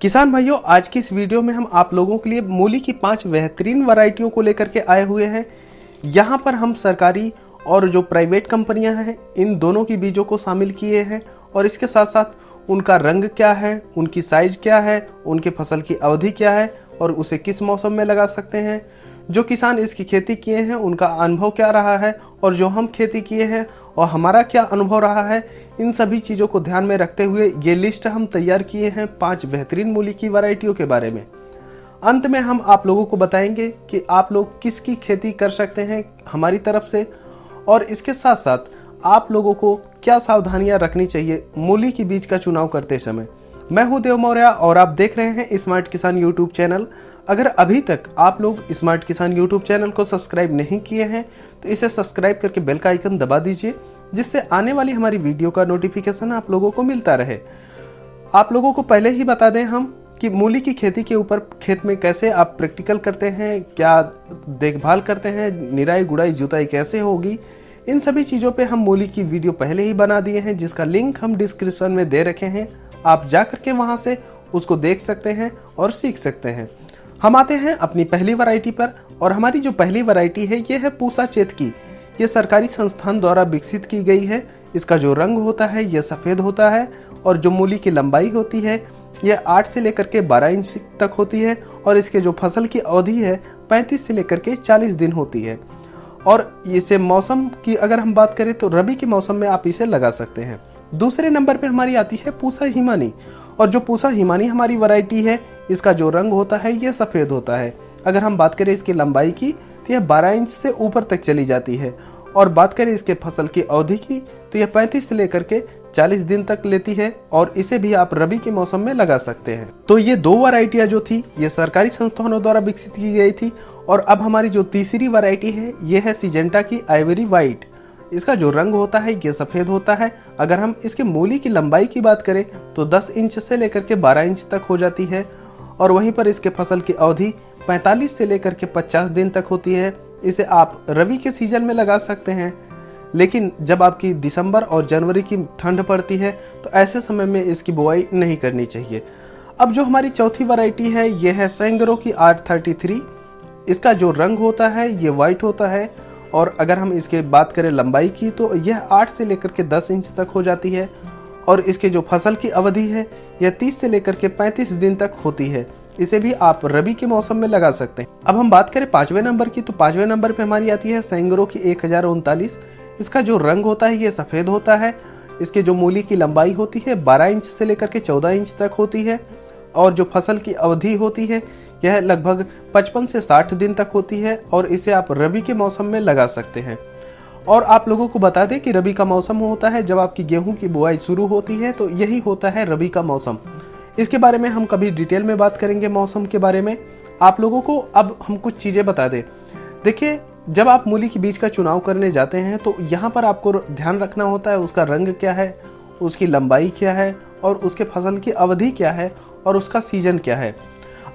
किसान भाइयों, आज की इस वीडियो में हम आप लोगों के लिए मूली की 5 बेहतरीन वैरायटियों को लेकर के आए हुए हैं। यहाँ पर हम सरकारी और जो प्राइवेट कंपनियां हैं इन दोनों की बीजों को शामिल किए हैं और इसके साथ साथ उनका रंग क्या है, उनकी साइज क्या है, उनके फसल की अवधि क्या है और उसे किस मौसम में लगा सकते हैं। जो किसान इसकी खेती किए हैं उनका अनुभव क्या रहा है और जो हम खेती किए हैं और हमारा क्या अनुभव रहा है, इन सभी चीज़ों को ध्यान में रखते हुए ये लिस्ट हम तैयार किए हैं 5 बेहतरीन मूली की वैरायटियों के बारे में। अंत में हम आप लोगों को बताएंगे कि आप लोग किसकी खेती कर सकते हैं हमारी तरफ से और इसके साथ साथ आप लोगों को क्या सावधानियां रखनी चाहिए मूली की बीज का चुनाव करते समय। मैं हूं देव मौर्य और आप देख रहे हैं स्मार्ट किसान यूट्यूब चैनल। अगर अभी तक आप लोग स्मार्ट किसान यूट्यूब चैनल को सब्सक्राइब नहीं किए हैं तो इसे सब्सक्राइब करके बेल का आइकन दबा दीजिए, जिससे आने वाली हमारी वीडियो का नोटिफिकेशन आप लोगों को मिलता रहे। आप लोगों को पहले ही बता दें हम कि मूली की खेती के ऊपर खेत में कैसे आप प्रैक्टिकल करते हैं, क्या देखभाल करते हैं, निराई गुड़ाई जुताई कैसे होगी, इन सभी चीज़ों पे हम मूली की वीडियो पहले ही बना दिए हैं, जिसका लिंक हम डिस्क्रिप्शन में दे रखे हैं। आप जा करके वहां से उसको देख सकते हैं और सीख सकते हैं। हम आते हैं अपनी पहली वैरायटी पर और हमारी जो पहली वैरायटी है ये है पूसा चेतकी। ये सरकारी संस्थान द्वारा विकसित की गई है। इसका जो रंग होता है ये सफ़ेद होता है और जो मूली की लंबाई होती है ये 8 से लेकर के 12 इंच तक होती है और इसके जो फसल की अवधि है 35 से लेकर के 40 दिन होती है। और इसे मौसम की अगर हम बात करें तो रबी के मौसम में आप इसे लगा सकते हैं। दूसरे नंबर पे हमारी आती है पूसा हिमानी और जो पूसा हिमानी हमारी वैरायटी है इसका जो रंग होता है ये सफ़ेद होता है। अगर हम बात करें इसकी लंबाई की तो यह 12 इंच से ऊपर तक चली जाती है और बात करें इसके फसल की अवधि की तो यह 35 से लेकर के 40 दिन तक लेती है और इसे भी आप रबी के मौसम में लगा सकते हैं। तो ये 2 वैरायटियां जो थी ये सरकारी संस्थानों द्वारा विकसित की गई थी। और अब हमारी जो तीसरी वैरायटी है ये है सिजेंटा की आइवरी व्हाइट। इसका जो रंग होता है ये सफ़ेद होता है। अगर हम इसके मूली की लंबाई की बात करें तो 10 इंच से लेकर के 12 इंच तक हो जाती है और वहीं पर इसके फसल की अवधि 45 से लेकर के 50 दिन तक होती है। इसे आप रबी के सीजन में लगा सकते हैं, लेकिन जब आपकी दिसंबर और जनवरी की ठंड पड़ती है तो ऐसे समय में इसकी बुआई नहीं करनी चाहिए। अब जो हमारी चौथी वैरायटी है ये है सेंगरो की R33। इसका जो रंग होता है ये वाइट होता है और अगर हम इसके बात करें लंबाई की तो यह 8 से लेकर के 10 इंच तक हो जाती है और इसके जो फसल की अवधि है यह 30 से लेकर के 35 दिन तक होती है। इसे भी आप रबी के मौसम में लगा सकते हैं। अब हम बात करें 5वें नंबर की तो 5वें नंबर पे हमारी आती है सेंगरो की 1039। इसका जो रंग होता है ये सफ़ेद होता है। इसके जो मूली की लंबाई होती है 12 इंच से लेकर के 14 इंच तक होती है और जो फसल की अवधि होती है यह लगभग 55 से 60 दिन तक होती है और इसे आप रबी के मौसम में लगा सकते हैं। और आप लोगों को बता दें कि रबी का मौसम होता है जब आपकी गेहूं की बुआई शुरू होती है, तो यही होता है रबी का मौसम। इसके बारे में हम कभी डिटेल में बात करेंगे मौसम के बारे में। आप लोगों को अब हम कुछ चीज़ें बता दें। देखिए, जब आप मूली की बीज का चुनाव करने जाते हैं तो यहाँ पर आपको ध्यान रखना होता है उसका रंग क्या है, उसकी लंबाई क्या है और उसके फसल की अवधि क्या है और उसका सीजन क्या है।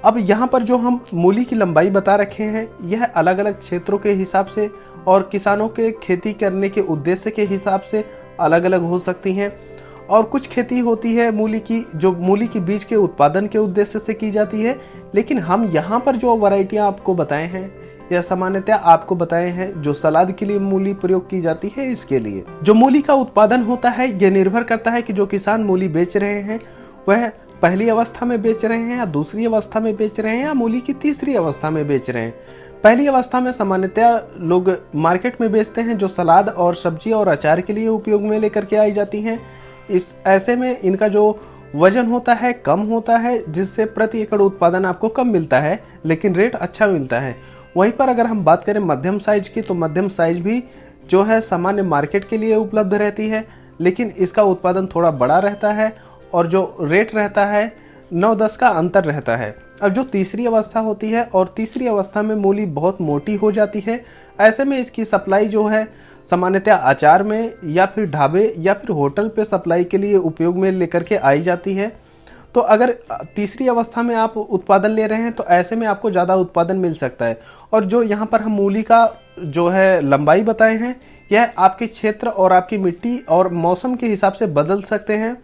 अब यहाँ पर जो हम मूली की लंबाई बता रखे हैं यह अलग अलग क्षेत्रों के हिसाब से और किसानों के खेती करने के उद्देश्य के हिसाब से अलग अलग हो सकती हैं। और कुछ खेती होती है मूली की जो मूली की बीज के उत्पादन के उद्देश्य से की जाती है, लेकिन हम यहाँ पर जो वैरायटियाँ आपको बताए हैं यह सामान्यतः आपको बताए हैं जो सलाद के लिए मूली प्रयोग की जाती है। इसके लिए जो मूली का उत्पादन होता है यह निर्भर करता है कि जो किसान मूली बेच रहे हैं वह पहली अवस्था में बेच रहे हैं या दूसरी अवस्था में बेच रहे हैं या मूली की तीसरी अवस्था में बेच रहे हैं। पहली अवस्था में सामान्यतः लोग मार्केट में बेचते हैं जो सलाद और सब्जी और अचार के लिए उपयोग में लेकर के आई जाती हैं। इस ऐसे में इनका जो वजन होता है कम होता है, जिससे प्रति एकड़ उत्पादन आपको कम मिलता है लेकिन रेट अच्छा मिलता है। वहीं पर अगर हम बात करें मध्यम साइज की तो मध्यम साइज भी जो है सामान्य मार्केट के लिए उपलब्ध रहती है, लेकिन इसका उत्पादन थोड़ा बड़ा रहता है और जो रेट रहता है 9-10 का अंतर रहता है। अब जो तीसरी अवस्था होती है और तीसरी अवस्था में मूली बहुत मोटी हो जाती है, ऐसे में इसकी सप्लाई जो है सामान्यतः अचार में या फिर ढाबे या फिर होटल पे सप्लाई के लिए उपयोग में लेकर के आई जाती है। तो अगर तीसरी अवस्था में आप उत्पादन ले रहे हैं तो ऐसे में आपको ज़्यादा उत्पादन मिल सकता है। और जो यहाँ पर हम मूली का जो है लंबाई बताए हैं यह आपके क्षेत्र और आपकी मिट्टी और मौसम के हिसाब से बदल सकते हैं।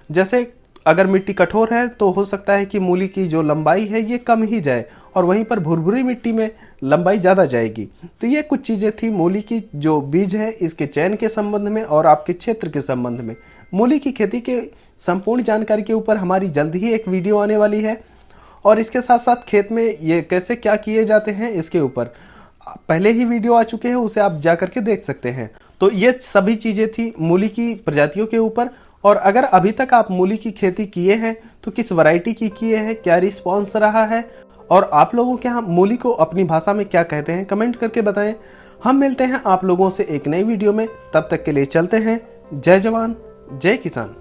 जैसे अगर मिट्टी कठोर है तो हो सकता है कि मूली की जो लंबाई है ये कम ही जाए, और वहीं पर भुरभुरी मिट्टी में लंबाई ज़्यादा जाएगी। तो ये कुछ चीज़ें थी मूली की जो बीज है इसके चयन के संबंध में और आपके क्षेत्र के संबंध में। मूली की खेती के संपूर्ण जानकारी के ऊपर हमारी जल्द ही एक वीडियो आने वाली है, और इसके साथ साथ खेत में ये कैसे क्या किए जाते हैं इसके ऊपर पहले ही वीडियो आ चुके हैं, उसे आप जा करके देख सकते हैं। तो ये सभी चीज़ें थी मूली की प्रजातियों के ऊपर। और अगर अभी तक आप मूली की खेती किए हैं तो किस वैरायटी की किए हैं, क्या रिस्पॉन्स रहा है, और आप लोगों के यहाँ मूली को अपनी भाषा में क्या कहते हैं, कमेंट करके बताएं। हम मिलते हैं आप लोगों से एक नई वीडियो में, तब तक के लिए चलते हैं। जय जवान जय किसान।